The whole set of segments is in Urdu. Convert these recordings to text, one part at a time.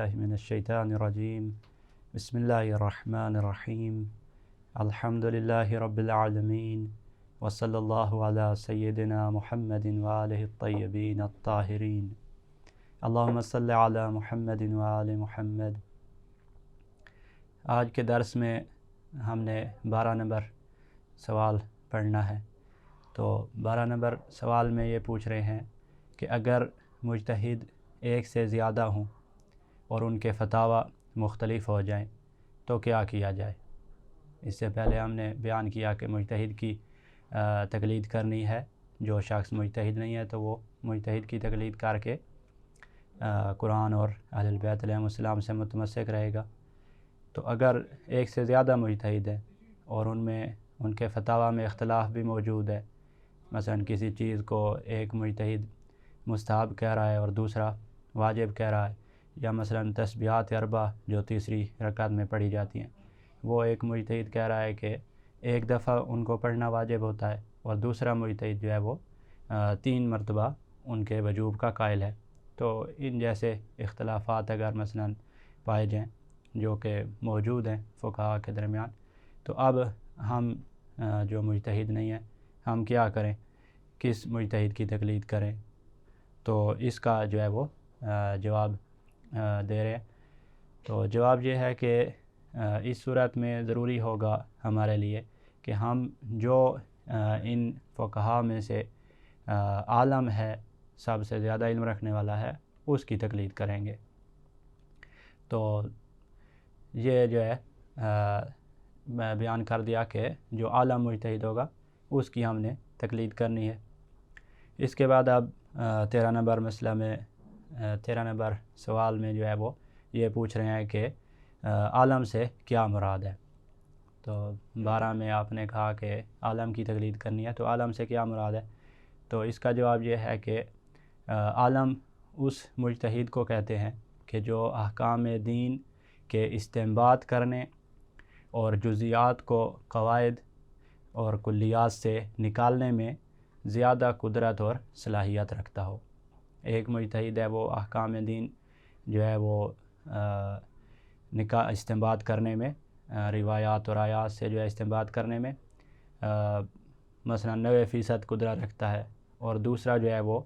باللہ من الشیطان الرجیم بسم اللہ الرحمن الرحیم الحمد للہ رب العالمین وصلی اللہ علی سیدنا محمد وآلہ الطیبین الطاہرین اللہم صلی علی محمد وآل محمد۔ آج کے درس میں ہم نے 12 نمبر سوال پڑھنا ہے۔ تو 12 نمبر سوال میں یہ پوچھ رہے ہیں کہ اگر مجتہد ایک سے زیادہ ہوں اور ان کے فتاوی مختلف ہو جائیں تو کیا کیا جائے؟ اس سے پہلے ہم نے بیان کیا کہ مجتہد کی تقلید کرنی ہے۔ جو شخص مجتہد نہیں ہے تو وہ مجتہد کی تقلید کر کے قرآن اور اہل البیت علیہم السلام سے متمسک رہے گا۔ تو اگر ایک سے زیادہ مجتہد ہے اور ان کے فتاوی میں اختلاف بھی موجود ہے، مثلا کسی چیز کو ایک مجتہد مستحب کہہ رہا ہے اور دوسرا واجب کہہ رہا ہے، یا مثلا تسبیحات اربع جو تیسری رکعت میں پڑھی جاتی ہیں، وہ ایک مجتہد کہہ رہا ہے کہ ایک دفعہ ان کو پڑھنا واجب ہوتا ہے اور دوسرا مجتہد جو ہے وہ 3 مرتبہ ان کے وجوب کا قائل ہے۔ تو ان جیسے اختلافات اگر مثلا پائے جائیں جو کہ موجود ہیں فقہاء کے درمیان، تو اب ہم جو مجتہد نہیں ہیں ہم کیا کریں، کس مجتہد کی تقلید کریں؟ تو اس کا جو ہے وہ جواب دے رہے ہیں۔ تو جواب یہ ہے کہ اس صورت میں ضروری ہوگا ہمارے لیے کہ ہم جو ان فقہاء میں سے عالم ہے، سب سے زیادہ علم رکھنے والا ہے، اس کی تقلید کریں گے۔ تو یہ جو ہے میں بیان کر دیا کہ جو عالم مجتہد ہوگا اس کی ہم نے تقلید کرنی ہے۔ اس کے بعد اب 13 نمبر مسئلہ میں 13 نمبر سوال میں جو ہے وہ یہ پوچھ رہے ہیں کہ عالم سے کیا مراد ہے؟ تو 12 میں آپ نے کہا کہ عالم کی تقلید کرنی ہے، تو عالم سے کیا مراد ہے؟ تو اس کا جواب یہ ہے کہ عالم اس مجتہد کو کہتے ہیں کہ جو احکام دین کے استنباط کرنے اور جزیات کو قواعد اور کلیات سے نکالنے میں زیادہ قدرت اور صلاحیت رکھتا ہو۔ ایک مجتہد ہے وہ احکام دین جو ہے وہ استنباط کرنے میں، روایات اور آیات سے جو ہے استنباط کرنے میں مثلا 90% قدرت رکھتا ہے، اور دوسرا جو ہے وہ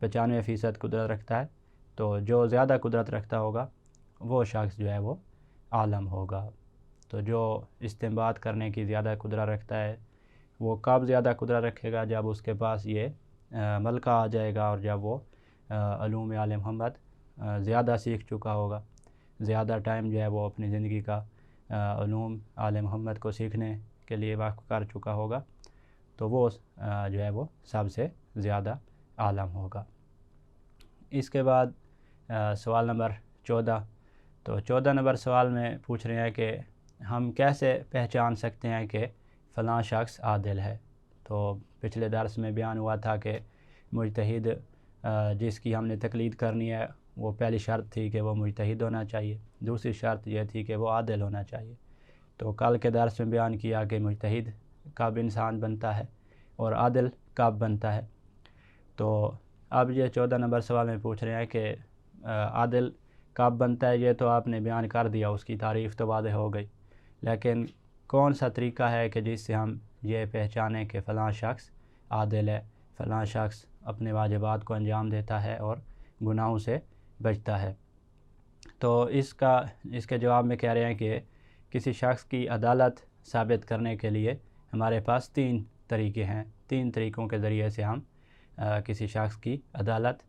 95% قدرت رکھتا ہے۔ تو جو زیادہ قدرت رکھتا ہوگا وہ شخص جو ہے وہ عالم ہوگا۔ تو جو استنباط کرنے کی زیادہ قدرت رکھتا ہے وہ کب زیادہ قدرت رکھے گا؟ جب اس کے پاس یہ ملکہ آ جائے گا اور جب وہ علوم آل محمد زیادہ سیکھ چکا ہوگا، زیادہ ٹائم جو ہے وہ اپنی زندگی کا علوم آل محمد کو سیکھنے کے لیے وقف کر چکا ہوگا، تو وہ جو ہے وہ سب سے زیادہ عالم ہوگا۔ اس کے بعد سوال نمبر 14۔ تو 14 نمبر سوال میں پوچھ رہے ہیں کہ ہم کیسے پہچان سکتے ہیں کہ فلاں شخص عادل ہے؟ تو پچھلے درس میں بیان ہوا تھا کہ مجتہد جس کی ہم نے تقلید کرنی ہے، وہ پہلی شرط تھی کہ وہ مجتہد ہونا چاہیے، دوسری شرط یہ تھی کہ وہ عادل ہونا چاہیے۔ تو کل کے درس میں بیان کیا کہ مجتہد کب انسان بنتا ہے اور عادل کب بنتا ہے۔ تو اب یہ 14 نمبر سوال میں پوچھ رہے ہیں کہ عادل کب بنتا ہے؟ یہ تو آپ نے بیان کر دیا، اس کی تعریف تو واضح ہو گئی، لیکن کون سا طریقہ ہے کہ جس سے ہم یہ پہچانیں کہ فلاں شخص عادل ہے، فلاں شخص اپنے واجبات کو انجام دیتا ہے اور گناہوں سے بچتا ہے؟ تو اس کے جواب میں کہہ رہے ہیں کہ کسی شخص کی عدالت ثابت کرنے کے لیے ہمارے پاس 3 طریقے ہیں۔ 3 طریقوں کے ذریعے سے ہم کسی شخص کی عدالت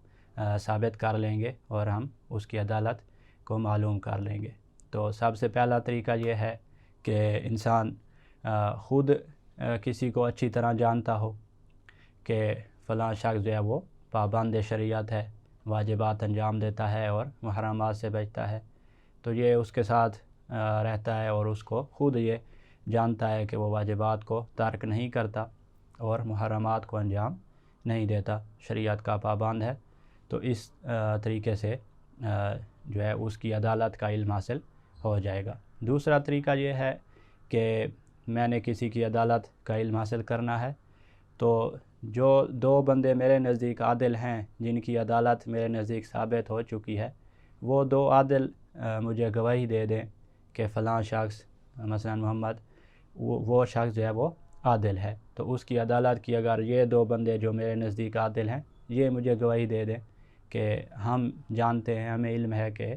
ثابت کر لیں گے اور ہم اس کی عدالت کو معلوم کر لیں گے۔ تو سب سے پہلا طریقہ یہ ہے کہ انسان خود کسی کو اچھی طرح جانتا ہو کہ فلاں شخص جو ہے وہ پابند شریعت ہے، واجبات انجام دیتا ہے اور محرمات سے بچتا ہے۔ تو یہ اس کے ساتھ رہتا ہے اور اس کو خود یہ جانتا ہے کہ وہ واجبات کو ترک نہیں کرتا اور محرمات کو انجام نہیں دیتا، شریعت کا پابند ہے۔ تو اس طریقے سے جو ہے اس کی عدالت کا علم حاصل ہو جائے گا۔ دوسرا طریقہ یہ ہے کہ میں نے کسی کی عدالت کا علم حاصل کرنا ہے، تو جو 2 بندے میرے نزدیک عادل ہیں، جن کی عدالت میرے نزدیک ثابت ہو چکی ہے، وہ 2 عادل مجھے گواہی دے دیں کہ فلاں شخص مثلا محمد وہ شخص جو ہے وہ عادل ہے، تو اس کی عدالت کی اگر یہ دو بندے جو میرے نزدیک عادل ہیں یہ مجھے گواہی دے دیں کہ ہم جانتے ہیں، ہمیں علم ہے کہ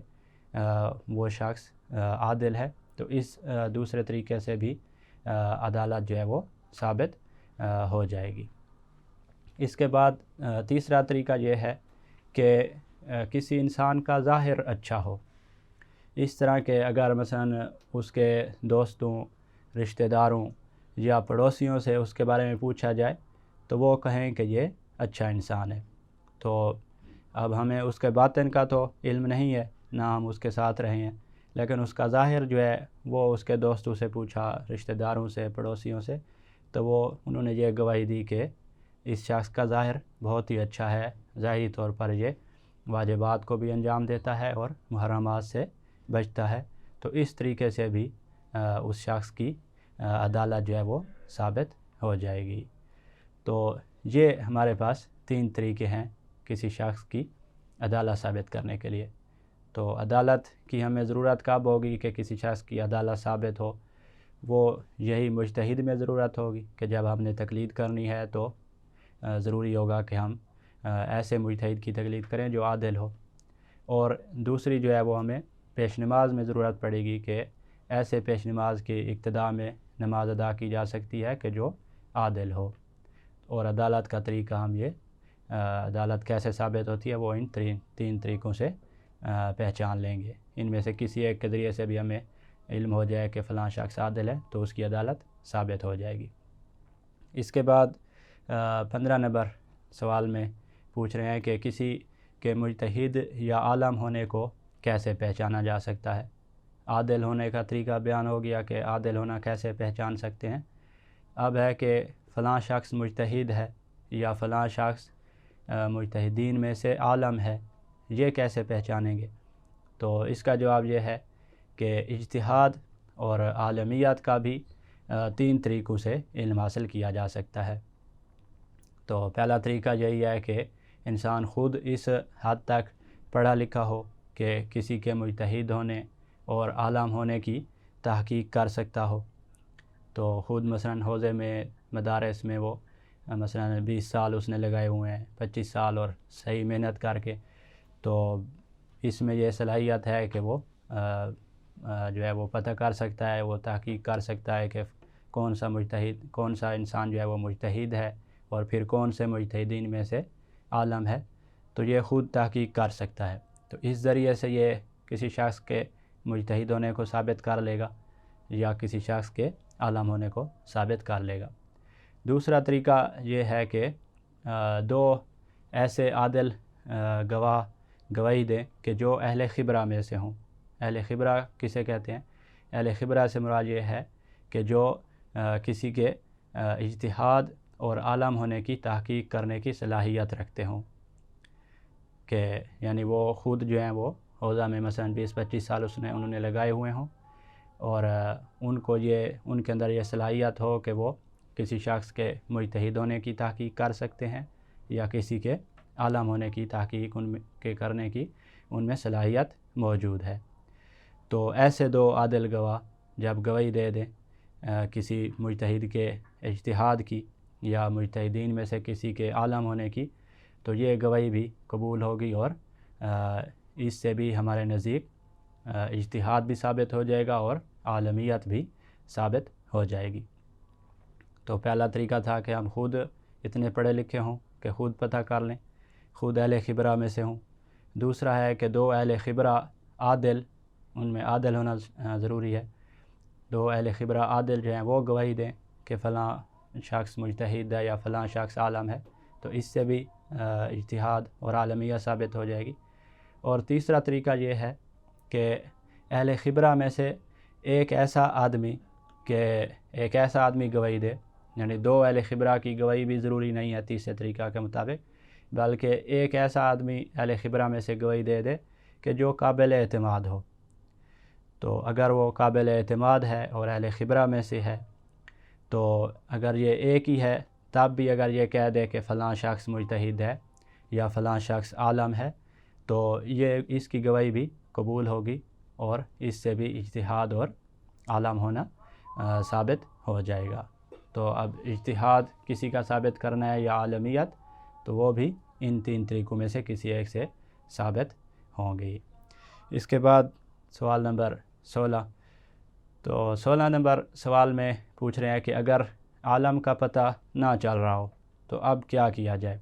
وہ شخص عادل ہے، تو اس دوسرے طریقے سے بھی عدالت جو ہے وہ ثابت ہو جائے گی۔ اس کے بعد تیسرا طریقہ یہ ہے کہ کسی انسان کا ظاہر اچھا ہو، اس طرح کہ اگر مثلا اس کے دوستوں، رشتہ داروں یا پڑوسیوں سے اس کے بارے میں پوچھا جائے تو وہ کہیں کہ یہ اچھا انسان ہے، تو اب ہمیں اس کے باطن کا تو علم نہیں ہے، نہ ہم اس کے ساتھ رہے ہیں، لیکن اس کا ظاہر جو ہے وہ اس کے دوستوں سے پوچھا، رشتہ داروں سے، پڑوسیوں سے، تو انہوں نے یہ گواہی دی کہ اس شخص کا ظاہر بہت ہی اچھا ہے، ظاہری طور پر یہ واجبات کو بھی انجام دیتا ہے اور محرمات سے بچتا ہے، تو اس طریقے سے بھی اس شخص کی عدالت جو ہے وہ ثابت ہو جائے گی۔ تو یہ ہمارے پاس 3 طریقے ہیں کسی شخص کی عدالت ثابت کرنے کے لیے۔ تو عدالت کی ہمیں ضرورت کب ہوگی کہ کسی شخص کی عدالت ثابت ہو؟ وہ یہی مجتہد میں ضرورت ہوگی کہ جب ہم نے تقلید کرنی ہے تو ضروری ہوگا کہ ہم ایسے مجتہد کی تقلید کریں جو عادل ہو، اور دوسری جو ہے وہ ہمیں پیش نماز میں ضرورت پڑے گی کہ ایسے پیش نماز کی ابتدا میں نماز ادا کی جا سکتی ہے کہ جو عادل ہو، اور عدالت کا طریقہ ہم یہ عدالت کیسے ثابت ہوتی ہے وہ ان 3 طریقوں سے پہچان لیں گے۔ ان میں سے کسی ایک کے ذریعے سے بھی ہمیں علم ہو جائے کہ فلاں شخص عادل ہے تو اس کی عدالت ثابت ہو جائے گی۔ اس کے بعد 15 نمبر سوال میں پوچھ رہے ہیں کہ کسی کے مجتہد یا عالم ہونے کو کیسے پہچانا جا سکتا ہے۔ عادل ہونے کا طریقہ بیان ہو گیا کہ عادل ہونا کیسے پہچان سکتے ہیں۔ اب ہے کہ فلاں شخص مجتہد ہے یا فلاں شخص مجتہدین میں سے عالم ہے، یہ کیسے پہچانیں گے؟ تو اس کا جواب یہ ہے کہ اجتہاد اور عالمیت کا بھی 3 طریقوں سے علم حاصل کیا جا سکتا ہے۔ تو پہلا طریقہ یہی ہے کہ انسان خود اس حد تک پڑھا لکھا ہو کہ کسی کے مجتہد ہونے اور عالم ہونے کی تحقیق کر سکتا ہو، تو خود مثلا حوزے میں، مدارس میں وہ مثلا 20 سال اس نے لگائے ہوئے ہیں، 25 سال، اور صحیح محنت کر کے، تو اس میں یہ صلاحیت ہے کہ وہ جو ہے وہ پتہ کر سکتا ہے، وہ تحقیق کر سکتا ہے کہ کون سا انسان جو ہے وہ مجتہد ہے اور پھر کون سے مجتہدین میں سے عالم ہے، تو یہ خود تحقیق کر سکتا ہے، تو اس ذریعے سے یہ کسی شخص کے مجتہد ہونے کو ثابت کر لے گا یا کسی شخص کے عالم ہونے کو ثابت کر لے گا۔ دوسرا طریقہ یہ ہے کہ 2 ایسے عادل گواہی دیں کہ جو اہل خبرہ میں سے ہوں۔ اہل خبرہ کسے کہتے ہیں؟ اہل خبرہ سے مراد یہ ہے کہ جو کسی کے اجتہاد اور عالم ہونے کی تحقیق کرنے کی صلاحیت رکھتے ہوں، کہ یعنی وہ خود جو ہیں وہ حوزہ میں مثلا 20-25 سال انہوں نے لگائے ہوئے ہوں، اور ان کے اندر یہ صلاحیت ہو کہ وہ کسی شخص کے مجتہد ہونے کی تحقیق کر سکتے ہیں یا کسی کے عالم ہونے کی تحقیق کرنے کی ان میں صلاحیت موجود ہے۔ تو ایسے 2 عادل گواہ جب گواہی دے دیں کسی مجتہد کے اجتہاد کی یا مجتہدین میں سے کسی کے عالم ہونے کی، تو یہ گواہی بھی قبول ہوگی، اور اس سے بھی ہمارے نزدیک اجتہاد بھی ثابت ہو جائے گا اور عالمیت بھی ثابت ہو جائے گی۔ تو پہلا طریقہ تھا کہ ہم خود اتنے پڑھے لکھے ہوں کہ خود پتہ کر لیں، خود اہل خبرہ میں سے ہوں۔ دوسرا ہے کہ 2 اہل خبرہ عادل، ان میں عادل ہونا ضروری ہے، 2 اہل خبرہ عادل جو ہیں وہ گواہی دیں کہ فلاں شخص مجتہد ہے یا فلاں شخص عالم ہے، تو اس سے بھی اجتہاد اور عالمیت ثابت ہو جائے گی۔ اور تیسرا طریقہ یہ ہے کہ اہل خبرہ میں سے ایک ایسا آدمی گواہی دے، یعنی 2 اہل خبرہ کی گواہی بھی ضروری نہیں ہے تیسرے طریقہ کے مطابق، بلکہ ایک ایسا آدمی اہل خبرہ میں سے گواہی دے دے کہ جو قابل اعتماد ہو۔ تو اگر وہ قابل اعتماد ہے اور اہل خبرہ میں سے ہے، تو اگر یہ ایک ہی ہے تب بھی اگر یہ کہہ دے کہ فلاں شخص مجتہد ہے یا فلاں شخص عالم ہے، تو اس کی گواہی بھی قبول ہوگی، اور اس سے بھی اجتہاد اور عالم ہونا ثابت ہو جائے گا۔ تو اب اجتہاد کسی کا ثابت کرنا ہے یا عالمیت، تو وہ بھی ان 3 طریقوں میں سے کسی ایک سے ثابت ہوں گی۔ اس کے بعد سوال نمبر 16۔ تو 16 نمبر سوال میں پوچھ رہے ہیں کہ اگر عالم کا پتہ نہ چل رہا ہو تو اب کیا کیا جائے؟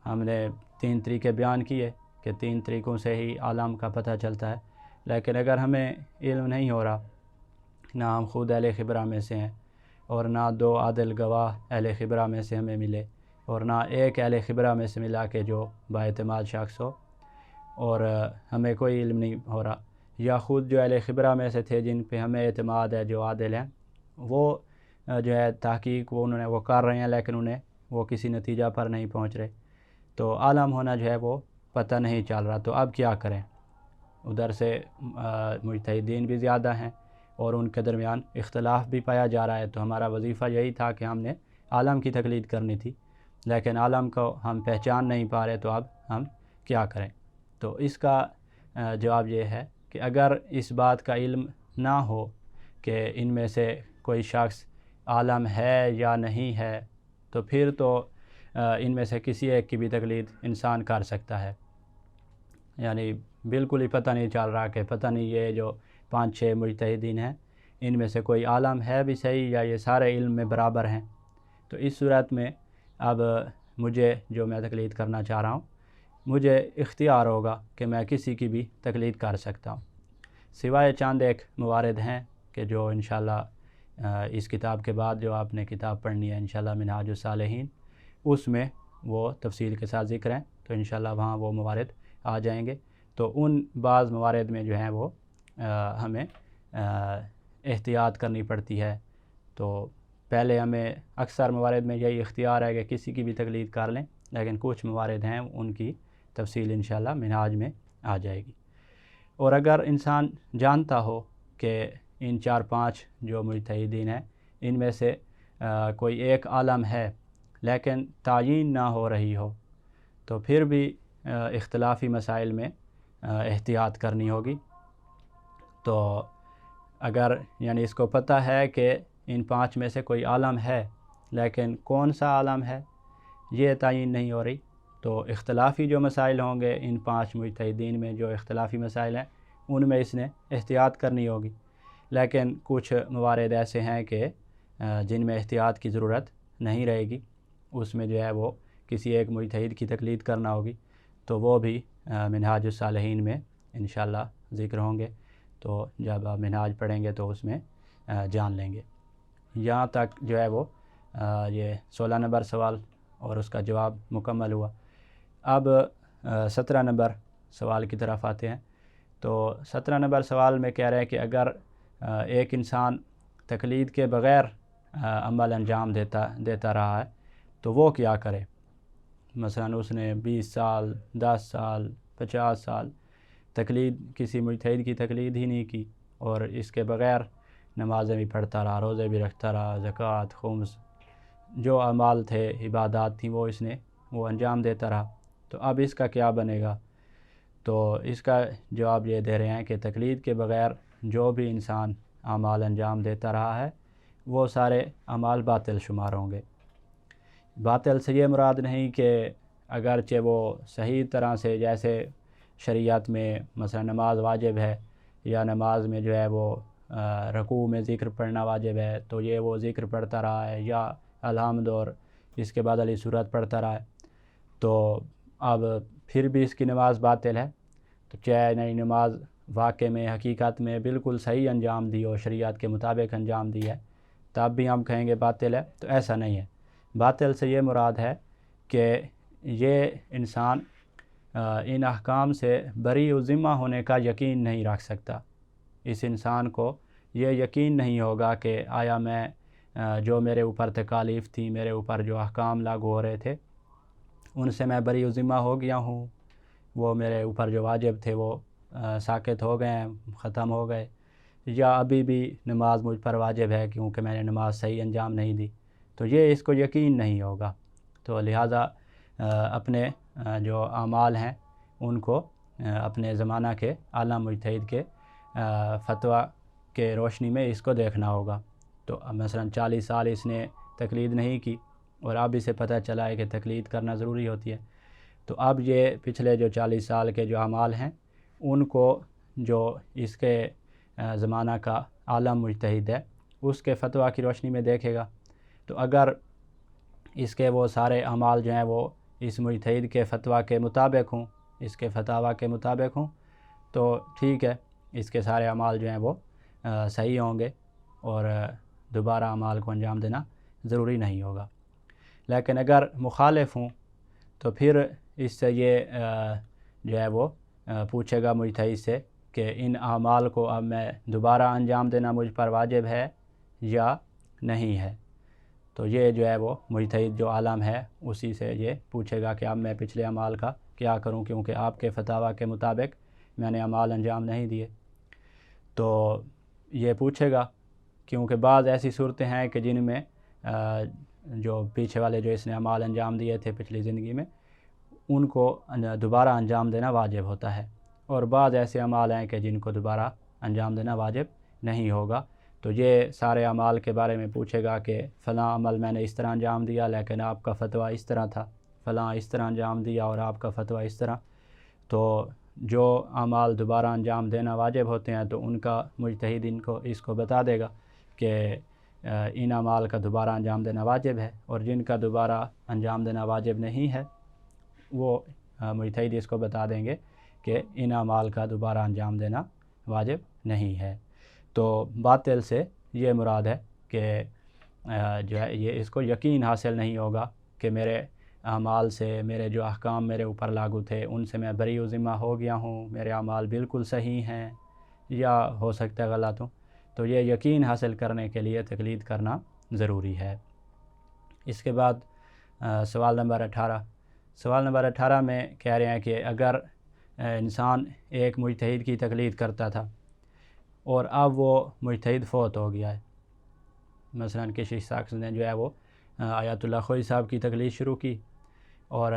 ہم نے 3 طریقے بیان کیے کہ 3 طریقوں سے ہی عالم کا پتہ چلتا ہے، لیکن اگر ہمیں علم نہیں ہو رہا، نہ ہم خود اہل خبرہ میں سے ہیں اور نہ 2 عادل گواہ اہل خبرہ میں سے ہمیں ملے اور نہ ایک اہل خبرہ میں سے ملا کہ جو بااعتماد شخص ہو، اور ہمیں کوئی علم نہیں ہو رہا، یا خود جو اہل خبرہ میں سے تھے جن پہ ہمیں اعتماد ہے، جو عادل ہیں، وہ جو ہے تحقیق وہ کر رہے ہیں لیکن انہیں وہ کسی نتیجہ پر نہیں پہنچ رہے، تو عالم ہونا جو ہے وہ پتہ نہیں چل رہا، تو اب کیا کریں؟ ادھر سے مجتہدین بھی زیادہ ہیں اور ان کے درمیان اختلاف بھی پایا جا رہا ہے، تو ہمارا وظیفہ یہی تھا کہ ہم نے عالم کی تقلید کرنی تھی، لیکن عالم کو ہم پہچان نہیں پا رہے، تو اب ہم کیا کریں؟ تو اس کا جواب یہ ہے کہ اگر اس بات کا علم نہ ہو کہ ان میں سے کوئی شخص عالم ہے یا نہیں ہے، تو پھر تو ان میں سے کسی ایک کی بھی تقلید انسان کر سکتا ہے۔ یعنی بالکل ہی پتہ نہیں چل رہا کہ پتہ نہیں یہ جو 5-6 مجتہدین ہیں ان میں سے کوئی عالم ہے بھی صحیح یا یہ سارے علم میں برابر ہیں، تو اس صورت میں اب مجھے جو میں تقلید کرنا چاہ رہا ہوں، مجھے اختیار ہوگا کہ میں کسی کی بھی تقلید کر سکتا ہوں، سوائے چند ایک موارد ہیں کہ جو انشاءاللہ اس کتاب کے بعد جو آپ نے کتاب پڑھنی ہے انشاءاللہ منہاج الصالحین، اس میں وہ تفصیل کے ساتھ ذکر ہیں، تو انشاءاللہ وہاں وہ موارد آ جائیں گے۔ تو ان بعض موارد میں جو ہیں وہ ہمیں احتیاط کرنی پڑتی ہے، تو پہلے ہمیں اکثر موارد میں یہی اختیار ہے کہ کسی کی بھی تقلید کر لیں، لیکن کچھ موارد ہیں ان کی تفصیل انشاءاللہ منہاج میں آ جائے گی۔ اور اگر انسان جانتا ہو کہ ان 4-5 جو مجتہدین ہیں ان میں سے کوئی ایک عالم ہے لیکن تعیین نہ ہو رہی ہو، تو پھر بھی اختلافی مسائل میں احتیاط کرنی ہوگی۔ تو اگر یعنی اس کو پتہ ہے کہ ان 5 میں سے کوئی عالم ہے لیکن کون سا عالم ہے یہ تعیین نہیں ہو رہی، تو اختلافی جو مسائل ہوں گے ان 5 مجتہدین میں جو اختلافی مسائل ہیں ان میں اس نے احتیاط کرنی ہوگی، لیکن کچھ موارد ایسے ہیں کہ جن میں احتیاط کی ضرورت نہیں رہے گی، اس میں جو ہے وہ کسی ایک مجتہد کی تقلید کرنا ہوگی، تو وہ بھی منہاج الصالحین میں انشاءاللہ ذکر ہوں گے، تو جب آپ منہاج پڑھیں گے تو اس میں جان لیں گے۔ یہاں تک جو ہے وہ یہ 16 نمبر سوال اور اس کا جواب مکمل ہوا۔ اب 17 نمبر سوال کی طرف آتے ہیں۔ تو 17 نمبر سوال میں کہہ رہے ہیں کہ اگر ایک انسان تقلید کے بغیر عمل انجام دیتا رہا ہے تو وہ کیا کرے؟ مثلا اس نے 20 سال 10 سال 50 سال تقلید کسی مجتہد کی تقلید ہی نہیں کی، اور اس کے بغیر نمازیں بھی پڑھتا رہا، روزے بھی رکھتا رہا، زکوٰۃ خمس جو اعمال تھے عبادات تھیں وہ اس نے انجام دیتا رہا، تو اب اس کا کیا بنے گا؟ تو اس کا جواب یہ دے رہے ہیں کہ تقلید کے بغیر جو بھی انسان اعمال انجام دیتا رہا ہے وہ سارے اعمال باطل شمار ہوں گے۔ باطل سے یہ مراد نہیں کہ اگرچہ وہ صحیح طرح سے، جیسے شریعت میں مثلا نماز واجب ہے یا نماز میں جو ہے وہ رکوع میں ذکر پڑھنا واجب ہے، تو یہ وہ ذکر پڑھتا رہا ہے یا الحمد اور اس کے بعد علی صورت پڑھتا رہا ہے، تو اب پھر بھی اس کی نماز باطل ہے، تو چاہے نئی نماز واقع میں حقیقت میں بالکل صحیح انجام دی ہو، شریعت کے مطابق انجام دی ہے، تب بھی ہم کہیں گے باطل ہے، تو ایسا نہیں ہے۔ باطل سے یہ مراد ہے کہ یہ انسان ان احکام سے بری و ذمہ ہونے کا یقین نہیں رکھ سکتا۔ اس انسان کو یہ یقین نہیں ہوگا کہ آیا میں جو میرے اوپر تکالیف تھی، میرے اوپر جو احکام لاگو ہو رہے تھے ان سے میں بری و ذمہ ہو گیا ہوں، وہ میرے اوپر جو واجب تھے وہ ساقط ہو گئے ہیں، ختم ہو گئے، یا ابھی بھی نماز مجھ پر واجب ہے کیونکہ میں نے نماز صحیح انجام نہیں دی، تو یہ اس کو یقین نہیں ہوگا۔ تو لہٰذا اپنے جو اعمال ہیں ان کو اپنے زمانہ کے اعلیٰ مجتہد کے فتویٰ کے روشنی میں اس کو دیکھنا ہوگا۔ تو مثلا 40 سال اس نے تقلید نہیں کی اور اب اسے پتہ چلا ہے کہ تقلید کرنا ضروری ہوتی ہے، تو اب یہ پچھلے جو 40 سال کے جو اعمال ہیں ان کو جو اس کے زمانہ کا اعلیٰ مجتہد ہے اس کے فتویٰ کی روشنی میں دیکھے گا۔ تو اگر اس کے وہ سارے اعمال جو ہیں وہ اس مجتہد کے فتویٰ کے مطابق ہوں، اس کے فتاویٰ کے مطابق ہوں تو ٹھیک ہے، اس کے سارے اعمال جو ہیں وہ صحیح ہوں گے اور دوبارہ اعمال کو انجام دینا ضروری نہیں ہوگا۔ لیکن اگر مخالف ہوں تو پھر اس سے یہ جو ہے وہ پوچھے گا مجتہد سے کہ ان اعمال کو اب میں دوبارہ انجام دینا مجھ پر واجب ہے یا نہیں ہے۔ تو یہ جو ہے وہ مجتہد جو عالم ہے اسی سے یہ پوچھے گا کہ اب میں پچھلے اعمال کا کیا کروں، کیونکہ آپ کے فتاویٰ کے مطابق میں نے اعمال انجام نہیں دیے۔ تو یہ پوچھے گا کیونکہ بعض ایسی صورتیں ہیں کہ جن میں جو پیچھے والے جو اس نے اعمال انجام دیے تھے پچھلی زندگی میں ان کو دوبارہ انجام دینا واجب ہوتا ہے، اور بعض ایسے اعمال ہیں کہ جن کو دوبارہ انجام دینا واجب نہیں ہوگا۔ تو یہ سارے اعمال کے بارے میں پوچھے گا کہ فلاں عمل میں نے اس طرح انجام دیا لیکن آپ کا فتویٰ اس طرح تھا، فلاں اس طرح انجام دیا اور آپ کا فتویٰ اس طرح۔ تو جو اعمال دوبارہ انجام دینا واجب ہوتے ہیں تو ان کا مجتہد اس کو بتا دے گا کہ ان اعمال کا دوبارہ انجام دینا واجب ہے، اور جن کا دوبارہ انجام دینا واجب نہیں ہے وہ مجتہد اس کو بتا دیں گے کہ ان اعمال کا دوبارہ انجام دینا واجب نہیں ہے۔ تو باطل سے یہ مراد ہے کہ جو ہے یہ اس کو یقین حاصل نہیں ہوگا کہ میرے اعمال سے میرے جو احکام میرے اوپر لاگو تھے ان سے میں بری و ذمہ ہو گیا ہوں، میرے اعمال بالکل صحیح ہیں یا ہو سکتا ہے غلط ہوں۔ تو یہ یقین حاصل کرنے کے لیے تقلید کرنا ضروری ہے۔ اس کے بعد سوال نمبر 18 میں کہہ رہے ہیں کہ اگر انسان ایک مجتہد کی تقلید کرتا تھا اور اب وہ مجتہد فوت ہو گیا ہے، مثلا کسی شخص نے جو ہے وہ آیت اللہ خوئی صاحب کی تقلید شروع کی اور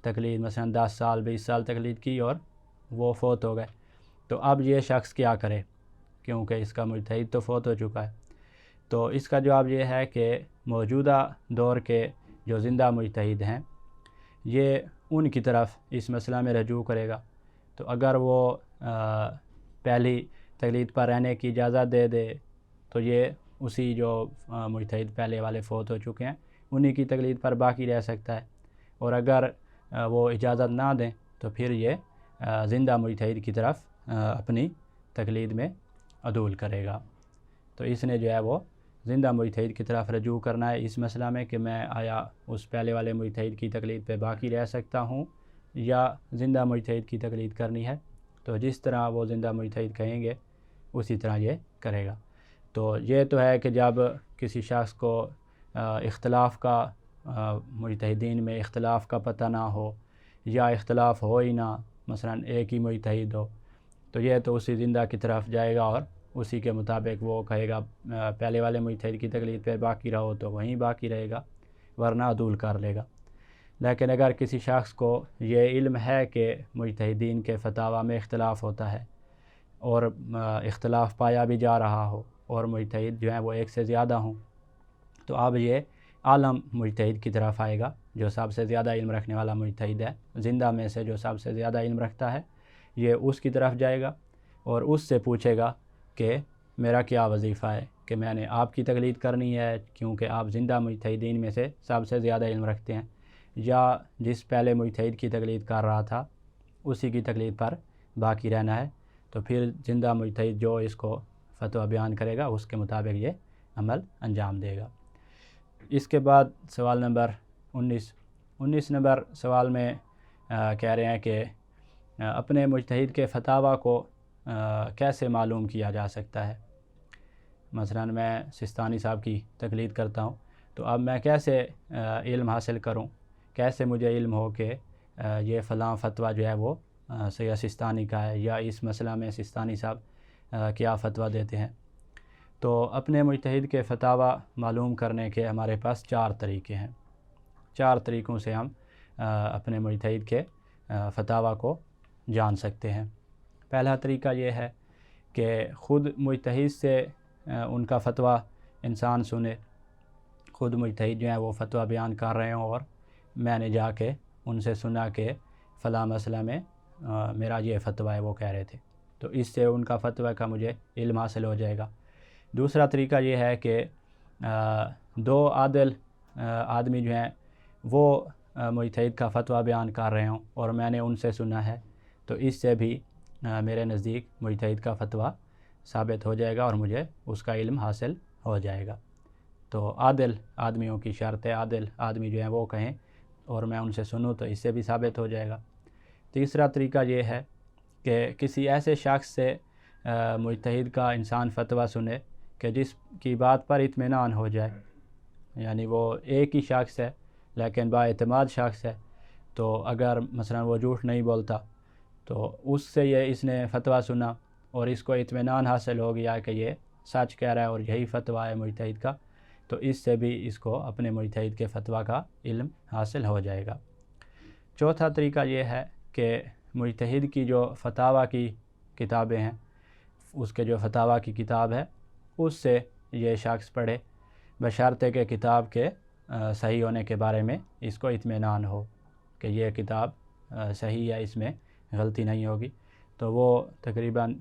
تقلید مثلا 10 سال 20 سال تقلید کی اور وہ فوت ہو گئے، تو اب یہ شخص کیا کرے کیونکہ اس کا مجتہد تو فوت ہو چکا ہے؟ تو اس کا جواب یہ ہے کہ موجودہ دور کے جو زندہ مجتہد ہیں یہ ان کی طرف اس مسئلہ میں رجوع کرے گا۔ تو اگر وہ پہلی تقلید پر رہنے کی اجازت دے دے تو یہ اسی جو مجتہد پہلے والے فوت ہو چکے ہیں انہی کی تقلید پر باقی رہ سکتا ہے، اور اگر وہ اجازت نہ دیں تو پھر یہ زندہ مجتہد کی طرف اپنی تقلید میں عدول کرے گا۔ تو اس نے جو ہے وہ زندہ مجتہد کی طرف رجوع کرنا ہے اس مسئلہ میں کہ میں آیا اس پہلے والے مجتہد کی تقلید پہ باقی رہ سکتا ہوں یا زندہ مجتہد کی تقلید کرنی ہے۔ تو جس طرح وہ زندہ مجتہد کہیں گے اسی طرح یہ کرے گا۔ تو یہ تو ہے کہ جب کسی شخص کو اختلاف کا مجتہدین میں اختلاف کا پتہ نہ ہو یا اختلاف ہو ہی نہ، مثلا ایک ہی مجتہد ہو، تو یہ تو اسی زندہ کی طرف جائے گا اور اسی کے مطابق وہ کہے گا پہلے والے مجتہد کی تقلید پہ باقی رہو تو وہیں باقی رہے گا ورنہ عدول کر لے گا۔ لیکن اگر کسی شخص کو یہ علم ہے کہ مجتہدین کے فتاویٰ میں اختلاف ہوتا ہے اور اختلاف پایا بھی جا رہا ہو اور مجتہد جو ہیں وہ ایک سے زیادہ ہوں، تو اب یہ عالم مجتہد کی طرف آئے گا جو سب سے زیادہ علم رکھنے والا مجتہد ہے، زندہ میں سے جو سب سے زیادہ علم رکھتا ہے، یہ اس کی طرف جائے گا اور اس سے پوچھے گا کہ میرا کیا وظیفہ ہے، کہ میں نے آپ کی تقلید کرنی ہے کیونکہ آپ زندہ مجتہدین میں سے سب سے زیادہ علم رکھتے ہیں، یا جس پہلے مجتہد کی تقلید کر رہا تھا اسی کی تقلید پر باقی رہنا ہے۔ تو پھر زندہ مجتہد جو اس کو فتویٰ بیان کرے گا اس کے مطابق یہ عمل انجام دے گا۔ اس کے بعد سوال نمبر 19 نمبر سوال میں کہہ رہے ہیں کہ اپنے مجتہد کے فتاویٰ کو کیسے معلوم کیا جا سکتا ہے؟ مثلا میں سستانی صاحب کی تقلید کرتا ہوں تو اب میں کیسے علم حاصل کروں، کیسے مجھے علم ہو کہ یہ فلاں فتویٰ جو ہے وہ سید سستانی کا ہے یا اس مسئلہ میں سستانی صاحب کیا فتویٰ دیتے ہیں؟ تو اپنے مجتہد کے فتاویٰ معلوم کرنے کے ہمارے پاس 4 طریقے ہیں۔ 4 طریقوں سے ہم اپنے مجتہد کے فتاویٰ کو جان سکتے ہیں۔ پہلا طریقہ یہ ہے کہ خود مجتہد سے ان کا فتویٰ انسان سنے، خود مجتہد جو ہیں وہ فتویٰ بیان کر رہے ہوں اور میں نے جا کے ان سے سنا کہ فلاں مسئلہ میں میرا یہ فتویٰ ہے، وہ کہہ رہے تھے، تو اس سے ان کا فتویٰ کا مجھے علم حاصل ہو جائے گا۔ دوسرا طریقہ یہ ہے کہ دو عادل آدمی جو ہیں وہ مجتہد کا فتویٰ بیان کر رہے ہوں اور میں نے ان سے سنا ہے، تو اس سے بھی میرے نزدیک مجتہد کا فتویٰ ثابت ہو جائے گا اور مجھے اس کا علم حاصل ہو جائے گا۔ تو عادل آدمیوں کی شرط ہے، عادل آدمی جو ہیں وہ کہیں اور میں ان سے سنوں، تو اس سے بھی ثابت ہو جائے گا۔ تیسرا طریقہ یہ ہے کہ کسی ایسے شخص سے مجتہد کا انسان فتویٰ سنے کہ جس کی بات پر اطمینان ہو جائے، یعنی وہ ایک ہی شخص ہے لیکن با اعتماد شخص ہے، تو اگر مثلا وہ جھوٹ نہیں بولتا تو اس سے اس نے فتویٰ سنا اور اس کو اطمینان حاصل ہو گیا کہ یہ سچ کہہ رہا ہے اور یہی فتویٰ ہے مجتہد کا، تو اس سے بھی اس کو اپنے مجتہد کے فتویٰ کا علم حاصل ہو جائے گا۔ چوتھا طریقہ یہ ہے کہ مجتہد کی جو فتاویٰ کی کتابیں ہیں، اس کے جو فتاویٰ کی کتاب ہے اس سے یہ شخص پڑھے، بشرطے کہ کتاب کے صحیح ہونے کے بارے میں اس کو اطمینان ہو کہ یہ کتاب صحیح ہے، اس میں غلطی نہیں ہوگی۔ تو وہ تقریباً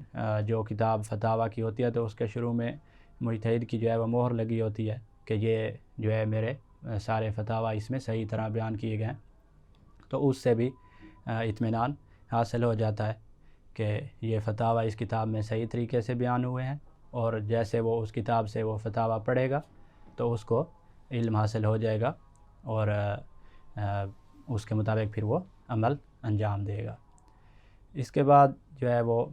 جو کتاب فتاویٰ کی ہوتی ہے تو اس کے شروع میں مجتہد کی جو ہے وہ مہر لگی ہوتی ہے کہ یہ جو ہے میرے سارے فتاویٰ اس میں صحیح طرح بیان کیے گئے ہیں، تو اس سے بھی اطمینان حاصل ہو جاتا ہے کہ یہ فتاویٰ اس کتاب میں صحیح طریقے سے بیان ہوئے ہیں، اور جیسے وہ اس کتاب سے وہ فتاویٰ پڑھے گا تو اس کو علم حاصل ہو جائے گا اور اس کے مطابق پھر وہ عمل انجام دے گا۔ اس کے بعد جو ہے وہ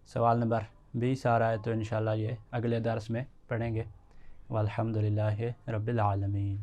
سوال نمبر 20 آ رہا ہے، تو انشاءاللہ یہ اگلے درس میں پڑھیں گے۔ والحمدللہ رب العالمین۔